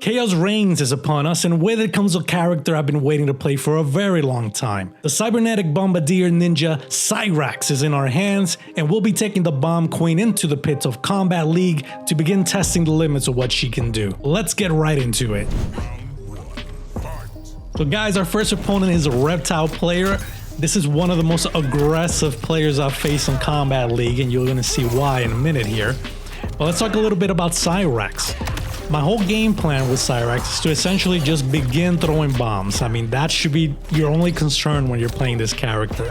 Chaos Reigns is upon us, and with it comes a character I've been waiting to play for a very long time. The cybernetic bombardier ninja Cyrax is in our hands, and we'll be taking the Bomb Queen into the pits of Combat League to begin testing the limits of what she can do. Let's get right into it. So guys, our first opponent is a reptile player. This is one of the most aggressive players I've faced in Combat League, and you're gonna see why in a minute here. But let's talk a little bit about Cyrax. My whole game plan with Cyrax is to essentially just begin throwing bombs. I mean, that should be your only concern when you're playing this character.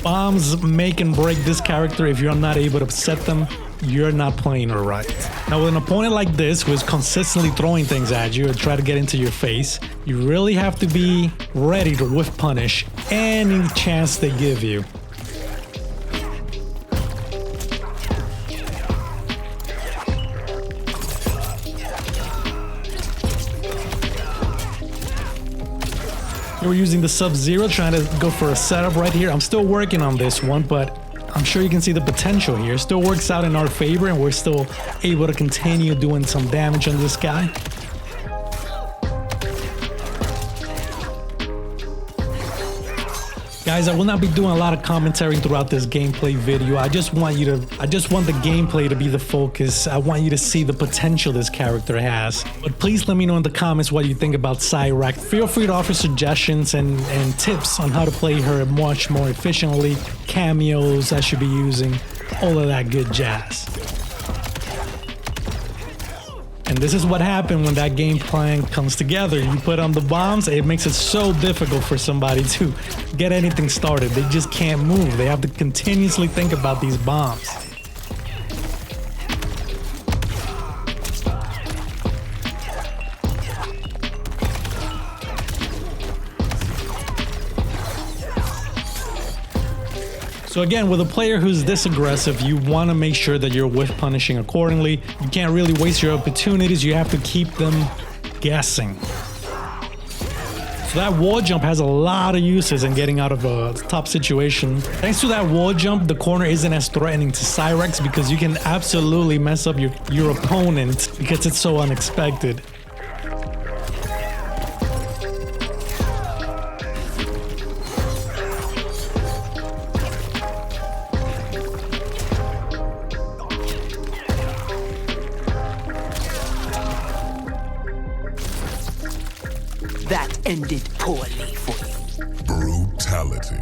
Bombs make and break this character. If you're not able to set them, you're not playing her right. Now, with an opponent like this who is consistently throwing things at you and try to get into your face, you really have to be ready to whiff punish any chance they give you. We're using the Sub-Zero, trying to go for a setup right here. I'm still working on this one, but I'm sure you can see the potential here. Still works out in our favor, and we're still able to continue doing some damage on this guy. Guys, I will not be doing a lot of commentary throughout this gameplay video. I just want the gameplay to be the focus. I want you to see the potential this character has. But please let me know in the comments what you think about Cyrax. Feel free to offer suggestions and tips on how to play her much more efficiently, cameos I should be using, all of that good jazz. And this is what happened when that game plan comes together. You put on the bombs, it makes it so difficult for somebody to get anything started. They just can't move. They have to continuously think about these bombs. So again, with a player who's this aggressive, you want to make sure that you're whiff punishing accordingly. You can't really waste your opportunities. You have to keep them guessing. So that wall jump has a lot of uses in getting out of a tough situation. Thanks to that wall jump, the corner isn't as threatening to Cyrax because you can absolutely mess up your opponent because it's so unexpected. That ended poorly for you. Brutality.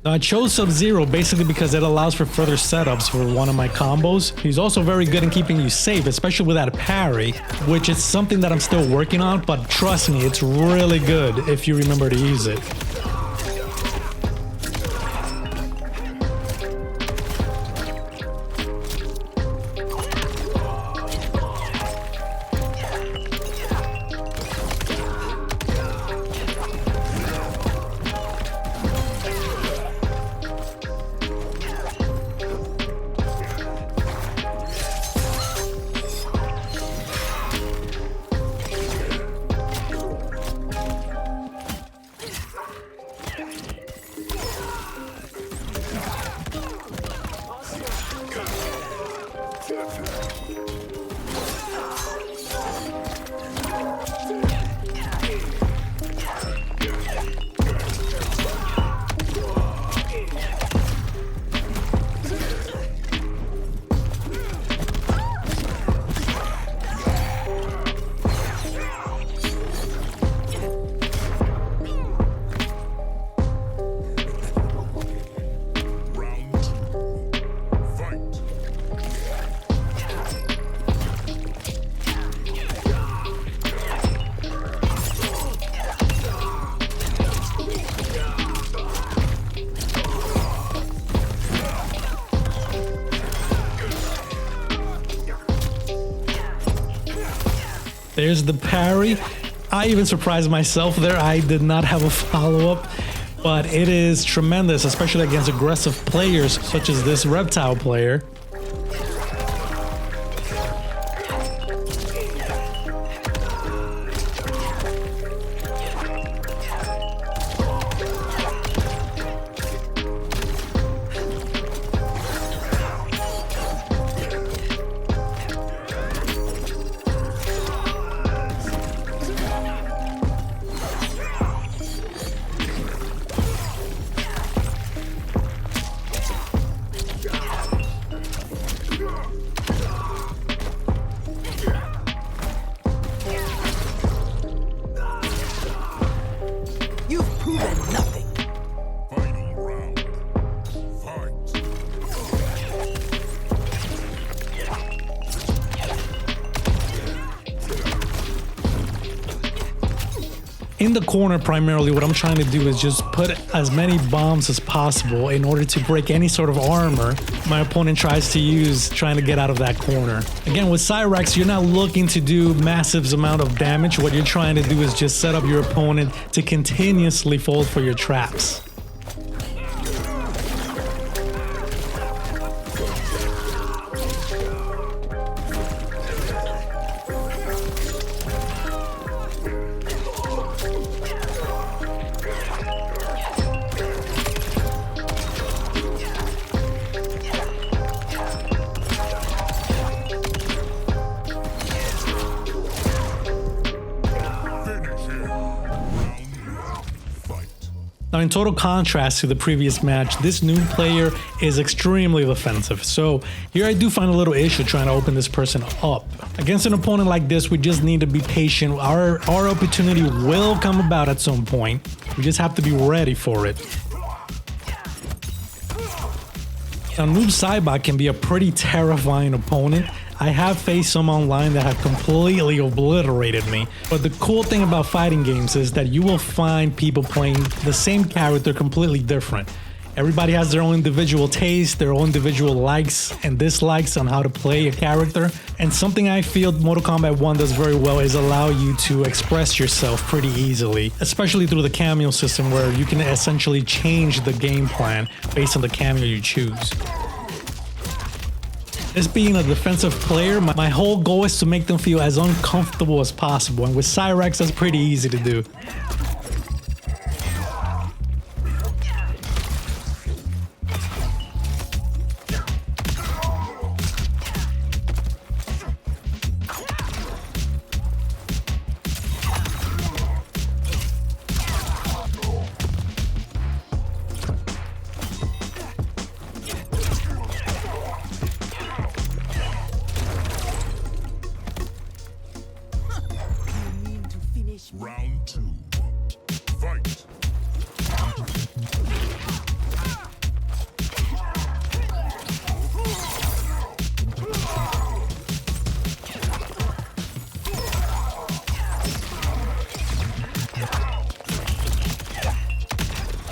Now, I chose Sub-Zero basically because it allows for further setups for one of my combos. He's also very good in keeping you safe, especially with that parry, which is something that I'm still working on, but trust me, it's really good if you remember to use it. There's the parry. I even surprised myself there. I did not have a follow-up, but it is tremendous, especially against aggressive players such as this reptile player. In the corner, primarily, what I'm trying to do is just put as many bombs as possible in order to break any sort of armor my opponent tries to use trying to get out of that corner. Again, with Cyrax, you're not looking to do massive amount of damage. What you're trying to do is just set up your opponent to continuously fall for your traps. Now, in total contrast to the previous match, this new player is extremely defensive. So here I do find a little issue trying to open this person up. Against an opponent like this, we just need to be patient. Our opportunity will come about at some point. We just have to be ready for it. Now, Noob Saibot can be a pretty terrifying opponent. I have faced some online that have completely obliterated me. But the cool thing about fighting games is that you will find people playing the same character completely different. Everybody has their own individual taste, their own individual likes and dislikes on how to play a character. And something I feel Mortal Kombat 1 does very well is allow you to express yourself pretty easily, especially through the cameo system where you can essentially change the game plan based on the cameo you choose. This being a defensive player, my whole goal is to make them feel as uncomfortable as possible, and with Cyrax that's pretty easy to do. Round 2. Fight!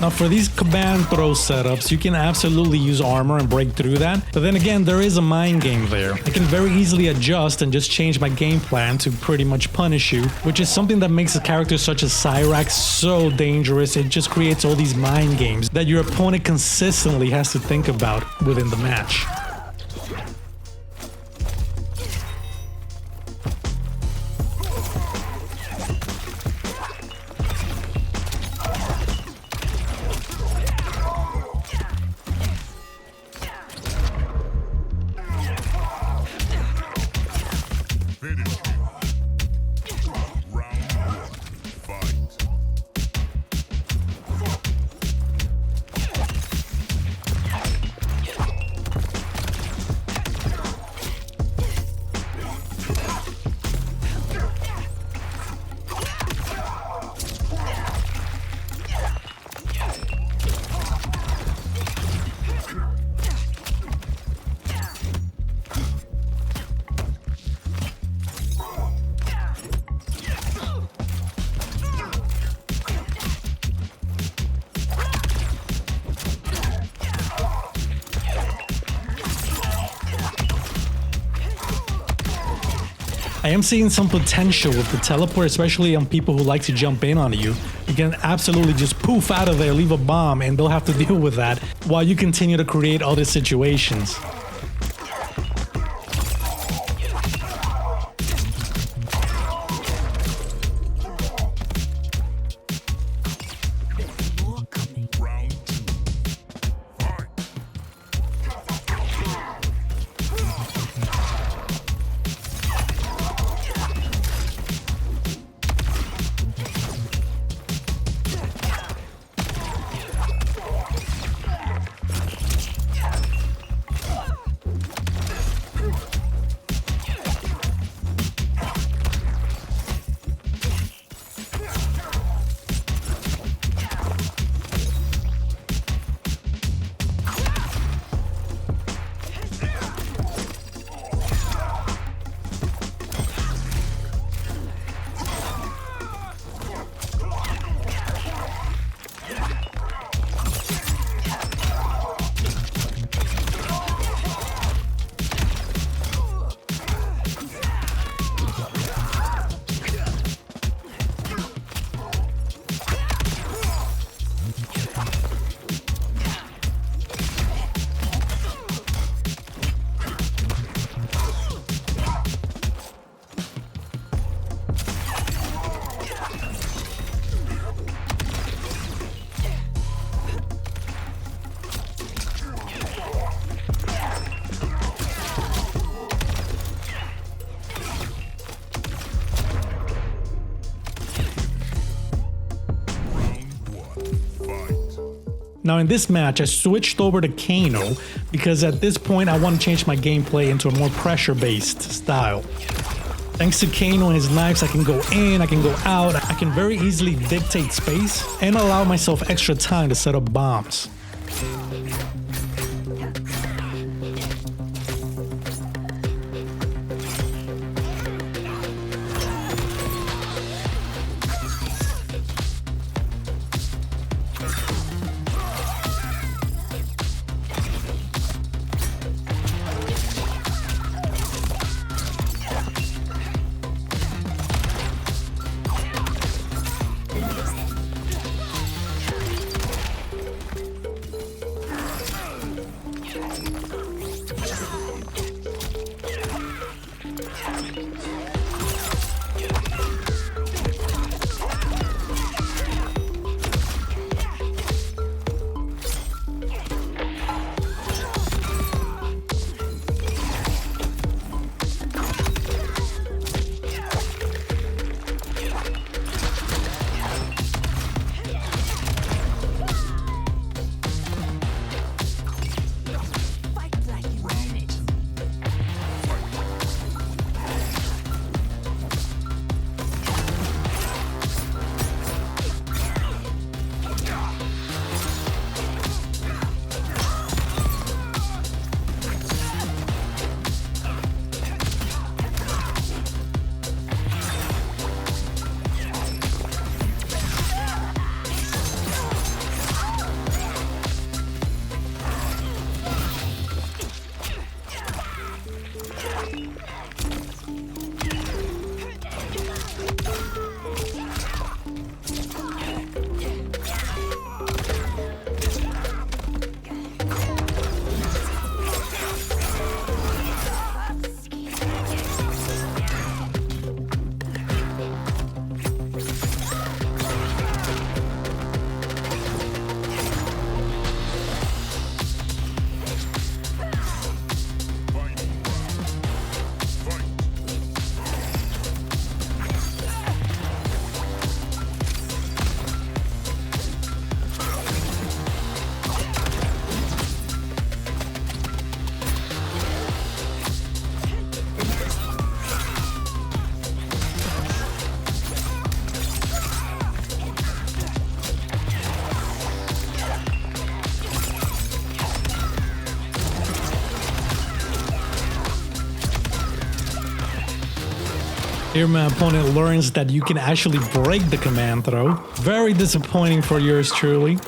Now for these command throw setups, you can absolutely use armor and break through that. But then again, there is a mind game there. I can very easily adjust and just change my game plan to pretty much punish you, which is something that makes a character such as Cyrax so dangerous. It just creates all these mind games that your opponent consistently has to think about within the match. I am seeing some potential with the teleport, especially on people who like to jump in on you. You can absolutely just poof out of there, leave a bomb, and they'll have to deal with that while you continue to create other situations. Now in this match, I switched over to Kano because at this point I want to change my gameplay into a more pressure-based style. Thanks to Kano and his knives, I can go in, I can go out, I can very easily dictate space and allow myself extra time to set up bombs. Here my opponent learns that you can actually break the command throw. Very disappointing for yours truly.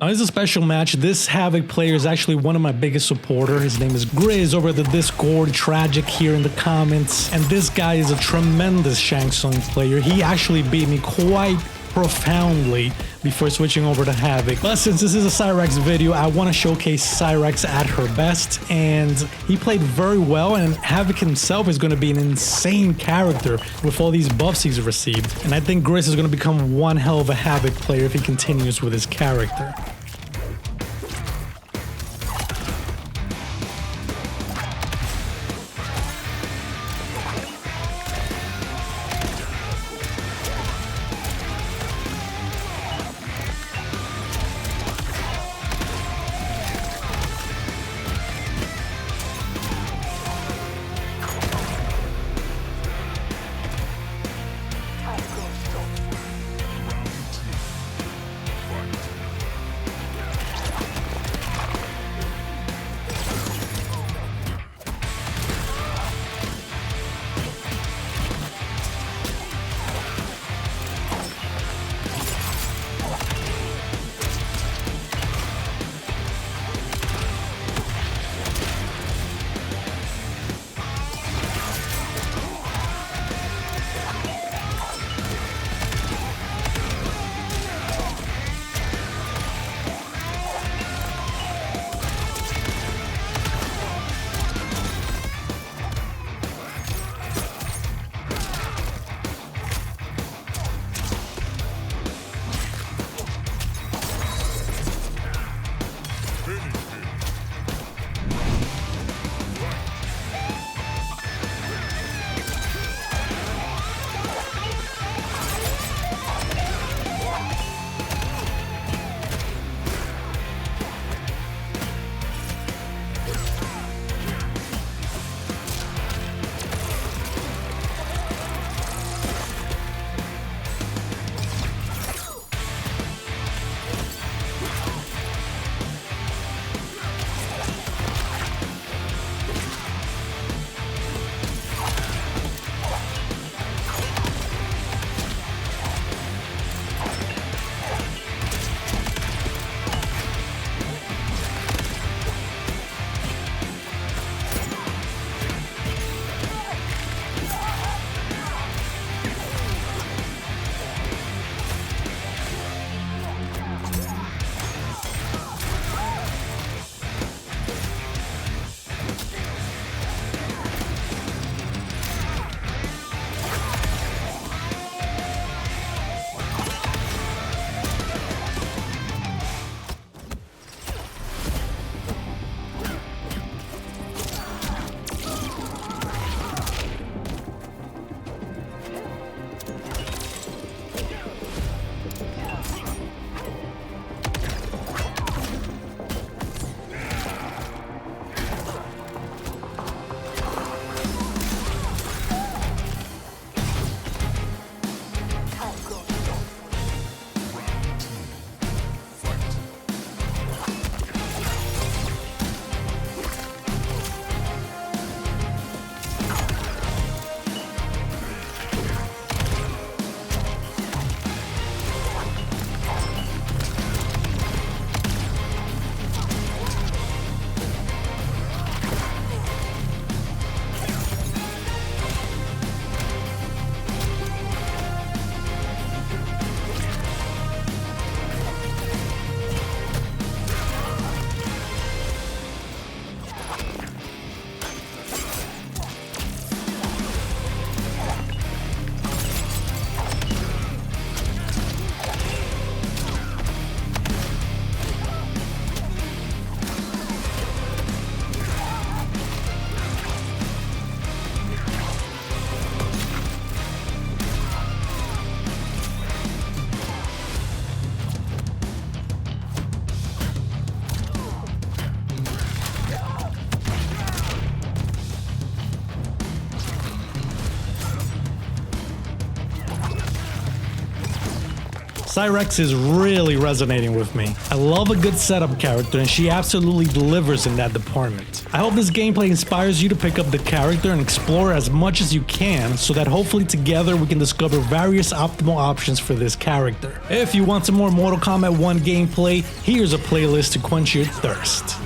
Now, this is a special match. This Havoc player is actually one of my biggest supporters. His name is Grizz over the Discord, Tragic here in the comments. And this guy is a tremendous Shang Tsung player. He actually beat me quite profoundly before switching over to Havoc. But since this is a Cyrax video, I want to showcase Cyrax at her best, and he played very well, and Havoc himself is going to be an insane character with all these buffs he's received. And I think Grizz is going to become one hell of a Havoc player if he continues with his character. Cyrax is really resonating with me. I love a good setup character and she absolutely delivers in that department. I hope this gameplay inspires you to pick up the character and explore as much as you can so that hopefully together we can discover various optimal options for this character. If you want some more Mortal Kombat 1 gameplay, here's a playlist to quench your thirst.